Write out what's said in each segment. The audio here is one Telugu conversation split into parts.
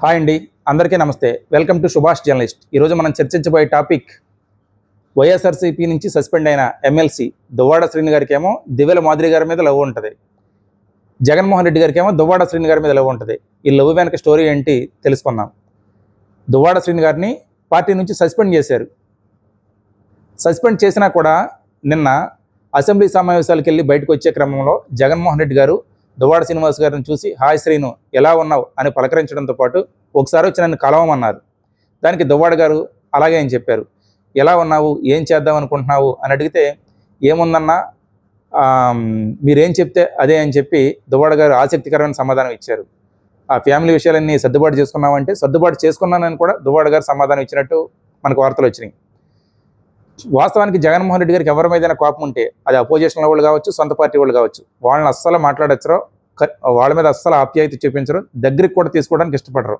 హాయ్ అండి, అందరికీ నమస్తే. Welcome to Subhash journalist. ఈరోజు మనం చర్చించబోయే టాపిక్ వైఎస్ఆర్సీపీ నుంచి సస్పెండ్ అయిన ఎమ్మెల్సీ దువ్వాడ శ్రీని గారికి ఏమో దివ్యల మాదిరి గారి మీద లవ్ ఉంటుంది, జగన్మోహన్ రెడ్డి గారికి ఏమో దువ్వాడ శ్రీని గారి మీద లవ్ ఉంటుంది. ఈ లవ్ వెనక స్టోరీ ఏంటి తెలుసుకుందాం. దువ్వాడ శ్రీని గారిని పార్టీ నుంచి సస్పెండ్ చేశారు. సస్పెండ్ చేసినా కూడా నిన్న అసెంబ్లీ సమావేశాలకు వెళ్ళి బయటకు వచ్చే క్రమంలో జగన్మోహన్ రెడ్డి గారు దువ్వాడ శ్రీనివాస్ గారిని చూసి హాయ్ శ్రీను ఎలా ఉన్నావు అని పలకరించడంతో పాటు ఒకసారి వచ్చి నన్ను కలవమన్నారు. దానికి దువ్వాడ గారు అలాగే అని చెప్పారు. ఎలా ఉన్నావు, ఏం చేద్దాం అనుకుంటున్నావు అని అడిగితే ఏముందన్నా మీరేం చెప్తే అదే అని చెప్పి దువ్వాడ గారు ఆసక్తికరమైన సమాధానం ఇచ్చారు. ఆ ఫ్యామిలీ విషయాలన్నీ సర్దుబాటు చేసుకున్నామంటే సర్దుబాటు చేసుకున్నానని కూడా దువ్వాడ గారు సమాధానం ఇచ్చినట్టు మనకు వార్తలు వచ్చినాయి. వాస్తవానికి జగన్మోహన్ రెడ్డి గారికి ఎవరి మీదైనా కోపం ఉంటే అది అపోజిషన్ వాళ్ళు కావచ్చు, సొంత పార్టీ వాళ్ళు కావచ్చు, వాళ్ళని అస్సలు మాట్లాడచ్చరో, వాళ్ళ మీద అస్సలు ఆప్యాయత చూపించరు, దగ్గరికి కూడా తీసుకోవడానికి ఇష్టపడరు.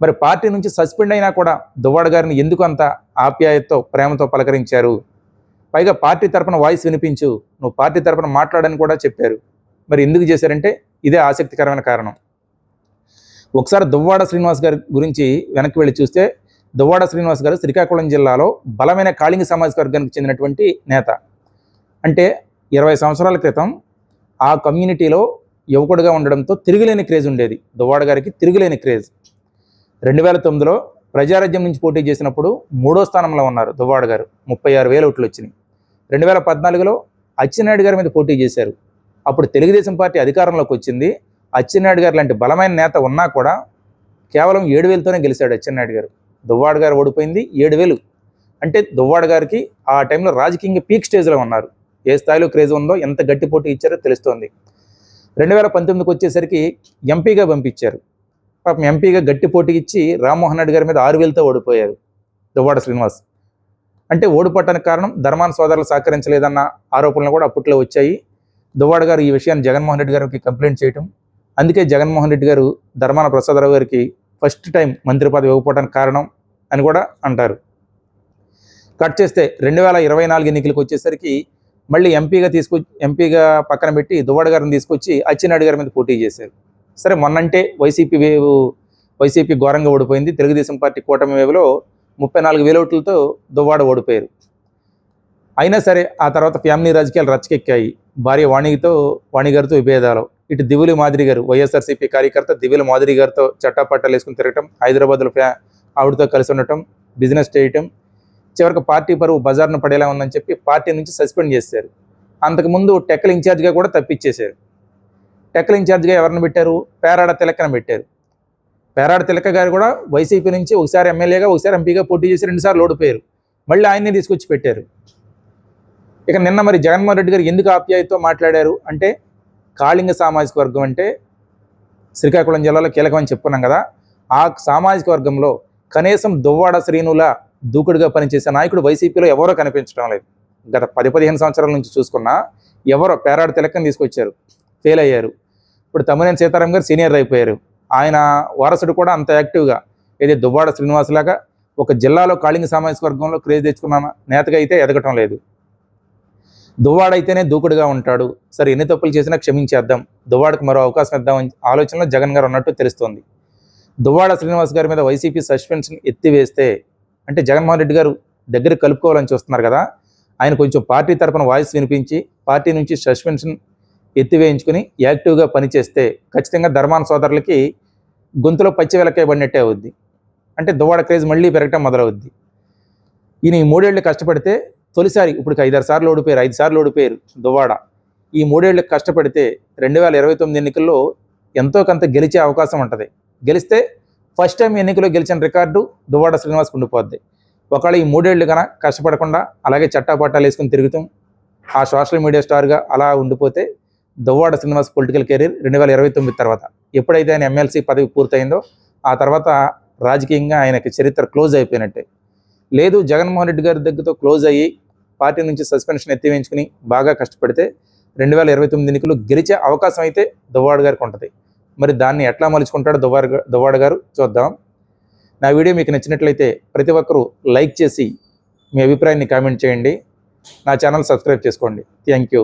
మరి పార్టీ నుంచి సస్పెండ్ అయినా కూడా దువ్వాడ గారిని ఎందుకు అంత ఆప్యాయతతో ప్రేమతో పలకరించారు? పైగా పార్టీ తరపున వాయిస్ వినిపించు, నువ్వు పార్టీ తరపున మాట్లాడని కూడా చెప్పారు. మరి ఎందుకు చేశారంటే ఇదే ఆసక్తికరమైన కారణం. ఒకసారి దువ్వాడ శ్రీనివాస్ గారి గురించి వెనక్కి వెళ్ళి చూస్తే దువ్వాడ శ్రీనివాస్ గారు శ్రీకాకుళం జిల్లాలో బలమైన కాళింగ సామాజిక వర్గానికి చెందినటువంటి నేత. అంటే 20 సంవత్సరాల క్రితం ఆ కమ్యూనిటీలో యువకుడిగా ఉండడంతో తిరుగులేని క్రేజ్ ఉండేది. దువ్వాడ గారికి తిరుగులేని క్రేజ్. 2009లో ప్రజారాజ్యం నుంచి పోటీ చేసినప్పుడు 3వ స్థానంలో ఉన్నారు దువ్వాడ గారు, 36,000 ఓట్లు వచ్చినాయి. 2014లో అచ్చెన్నాయుడు గారి మీద పోటీ చేశారు. అప్పుడు తెలుగుదేశం పార్టీ అధికారంలోకి వచ్చింది. అచ్చెన్నాయుడు గారు లాంటి బలమైన నేత ఉన్నా కూడా కేవలం 7,000తోనే గెలిచాడు అచ్చెన్నాయుడు గారు. దువ్వాడ గారు ఓడిపోయింది 7,000. అంటే దువ్వాడ గారికి ఆ టైంలో రాజకీయంగా పీక్ స్టేజ్లో ఉన్నారు. ఏ స్థాయిలో క్రేజ్ ఉందో, ఎంత గట్టి పోటీ ఇచ్చారో తెలుస్తోంది. 2019కి వచ్చేసరికి ఎంపీగా పంపించారు. పాపం ఎంపీగా గట్టి పోటీ ఇచ్చి రామ్మోహన్ రెడ్డి గారి మీద 6,000తో ఓడిపోయారు దువ్వాడ శ్రీనివాస్. అంటే ఓడిపోవటానికి కారణం ధర్మాన సోదరులు సహకరించలేదన్న ఆరోపణలు కూడా అప్పట్లో వచ్చాయి. దువ్వాడ గారు ఈ విషయాన్ని జగన్మోహన్ రెడ్డి గారికి కంప్లైంట్ చేయటం, అందుకే జగన్మోహన్ రెడ్డి గారు ధర్మాన ప్రసాదరావు గారికి ఫస్ట్ టైం మంత్రి పదవి ఇవ్వకపోవడానికి కారణం అని కూడా అంటారు. కట్ చేస్తే 2024 ఎన్నికలకు వచ్చేసరికి మళ్ళీ ఎంపీగా పక్కన పెట్టి దువ్వాడ గారిని తీసుకొచ్చి అచ్చెన్నాయుడు గారి మీద పోటీ చేశారు. సరే, మొన్నంటే వైసీపీ ఘోరంగా ఓడిపోయింది. తెలుగుదేశం పార్టీ కూటమి వేవ్లో 34,000 ఓట్లతో దువ్వాడ ఓడిపోయారు. అయినా సరే ఆ తర్వాత ఫ్యామిలీ రాజకీయాలు రచ్చకెక్కాయి. భార్య వాణి గారితో విభేదాలు, ఇటు దివ్యల మాదిరి గారు వైఎస్ఆర్సీపీ కార్యకర్త దివ్యల మాదిరి గారితో చట్టాపట్టాలు వేసుకుని తిరగటం, హైదరాబాద్లో ఆవిడతో కలిసి ఉండటం, బిజినెస్ చేయటం, చివరికి పార్టీ పరువు బజార్ను పడేలా ఉందని చెప్పి పార్టీ నుంచి సస్పెండ్ చేశారు. అంతకుముందు టెక్కల ఇన్ఛార్జ్గా కూడా తప్పించేశారు. టెక్కల ఇన్ఛార్జ్గా ఎవరిని పెట్టారు? పేరాడ తిలకను పెట్టారు. పేరాడ తిలక గారు కూడా వైసీపీ నుంచి ఒకసారి ఎమ్మెల్యేగా, ఒకసారి ఎంపీగా పోటీ చేసి 2 సార్లు ఓడిపోయారు. మళ్ళీ ఆయన్ని తీసుకొచ్చి పెట్టారు. ఇక నిన్న మరి జగన్మోహన్ రెడ్డి గారు ఎందుకు ఆప్యాయతతో మాట్లాడారు అంటే, కాళింగ సామాజిక వర్గం అంటే శ్రీకాకుళం జిల్లాలో కీలకమని చెప్పుకున్నాం కదా. ఆ సామాజిక వర్గంలో కనీసం దువ్వాడ శ్రీనుల దూకుడుగా పనిచేసే నాయకుడు వైసీపీలో ఎవరో కనిపించడం లేదు. గత 10-15 సంవత్సరాల నుంచి చూసుకున్నా ఎవరో పేరాడ తిలకని తీసుకొచ్చారు, ఫెయిల్ అయ్యారు. ఇప్పుడు తమ్మినేని సీతారాం గారు సీనియర్ అయిపోయారు. ఆయన వారసుడు కూడా అంత యాక్టివ్గా ఏదో దువ్వాడ శ్రీనివాస్ లాగా ఒక జిల్లాలో కాళింగ సామాజిక వర్గంలో క్రేజ్ తెచ్చుకున్న నేతగా అయితే ఎదగటం లేదు. దువ్వాడైతేనే దూకుడుగా ఉంటాడు. సరే, ఎన్ని తప్పులు చేసినా క్షమించేద్దాం, దువ్వాడకు మరో అవకాశం ఇద్దామని ఆలోచనలో జగన్ గారు ఉన్నట్టు తెలుస్తోంది. దువ్వాడ శ్రీనివాస్ గారి మీద వైసీపీ సస్పెన్షన్ ఎత్తివేస్తే అంటే జగన్మోహన్ రెడ్డి గారు దగ్గర కలుపుకోవాలని చూస్తున్నారు కదా. ఆయన కొంచెం పార్టీ తరపున వాయిస్ వినిపించి పార్టీ నుంచి సస్పెన్షన్ ఎత్తివేయించుకుని యాక్టివ్గా పనిచేస్తే ఖచ్చితంగా ధర్మాన సోదరులకి గొంతులో పచ్చి వెలకాయబడినట్టే అవుద్ది. అంటే దువ్వాడ క్రేజ్ మళ్ళీ పెరగటం మొదలవుద్ది. ఈయన ఈ 3 ఏళ్ళు కష్టపడితే తొలిసారి ఇప్పుడు 5 సార్లు ఓడిపోయారు దువ్వాడ. ఈ 3 ఏళ్ళకి కష్టపడితే 2029 ఎన్నికల్లో ఎంతో కొంత గెలిచే అవకాశం ఉంటుంది. గెలిస్తే ఫస్ట్ టైం ఎన్నికల్లో గెలిచిన రికార్డు దువ్వాడ శ్రీనివాస్కి ఉండిపోద్ది. ఒకవేళ ఈ 3 ఏళ్ళు కన్నా కష్టపడకుండా అలాగే చట్టాపట్టాలు వేసుకుని తిరుగుతాం, ఆ సోషల్ మీడియా స్టార్గా అలా ఉండిపోతే దువ్వాడ శ్రీనివాస్ పొలిటికల్ కెరీర్ 2029 తర్వాత, ఎప్పుడైతే ఆయన ఎమ్మెల్సీ పదవి పూర్తయిందో ఆ తర్వాత రాజకీయంగా ఆయనకి చరిత్ర క్లోజ్ అయిపోయినట్టే. లేదు, జగన్మోహన్ రెడ్డి గారి దగ్గరతో క్లోజ్ అయ్యి పార్టీ నుంచి సస్పెన్షన్ ఎత్తివేయించుకుని బాగా కష్టపడితే 2029 ఎన్నికలు గెలిచే అవకాశం అయితే దువ్వాడ గారికి ఉంటుంది. మరి దాన్ని ఎట్లా మలుచుకుంటాడో దువ్వాడ గారు చూద్దాం. నా వీడియో మీకు నచ్చినట్లయితే ప్రతి ఒక్కరూ లైక్ చేసి మీ అభిప్రాయాన్ని కామెంట్ చేయండి. నా ఛానల్ సబ్స్క్రైబ్ చేసుకోండి. Thank you.